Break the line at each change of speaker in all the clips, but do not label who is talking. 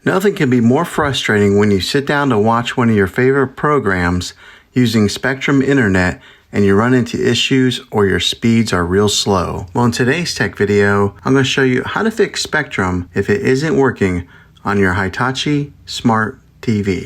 Nothing can be more frustrating when you sit down to watch one of your favorite programs using Spectrum Internet and you run into issues or your speeds are real slow. Well, in today's tech video, I'm going to show you how to fix Spectrum if it isn't working on your Hitachi Smart TV.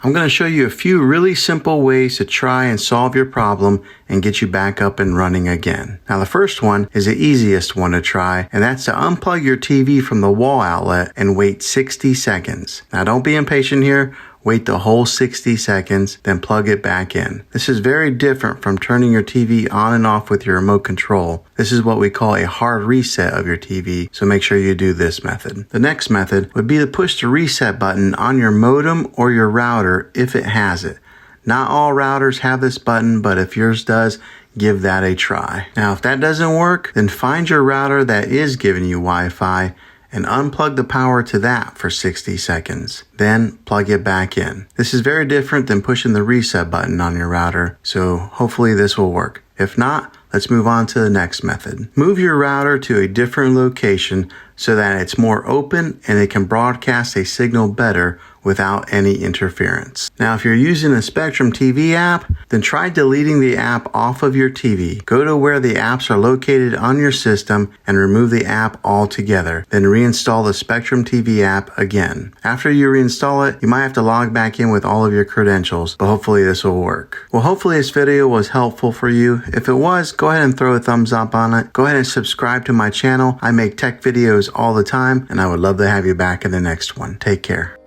I'm going to show you a few really simple ways to try and solve your problem and get you back up and running again. Now, the first one is the easiest one to try, and that's to unplug your TV from the wall outlet and wait 60 seconds. Now, don't be impatient here. Wait the whole 60 seconds, then plug it back in. This is very different from turning your TV on and off with your remote control. This is what we call a hard reset of your TV, so make sure you do this method. The next method would be to push the reset button on your modem or your router if it has it. Not all routers have this button, but if yours does, give that a try. Now, if that doesn't work, then find your router that is giving you Wi-Fi and unplug the power to that for 60 seconds. Then plug it back in. This is very different than pushing the reset button on your router, so hopefully this will work. If not, let's move on to the next method. Move your router to a different location so that it's more open and it can broadcast a signal better without any interference. Now, if you're using a Spectrum TV app, then try deleting the app off of your TV. Go to where the apps are located on your system and remove the app altogether. Then reinstall the Spectrum TV app again. After you reinstall it, you might have to log back in with all of your credentials, but hopefully this will work. Well, hopefully this video was helpful for you. If it was, go ahead and throw a thumbs up on it. Go ahead and subscribe to my channel. I make tech videos all the time, and I would love to have you back in the next one. Take care.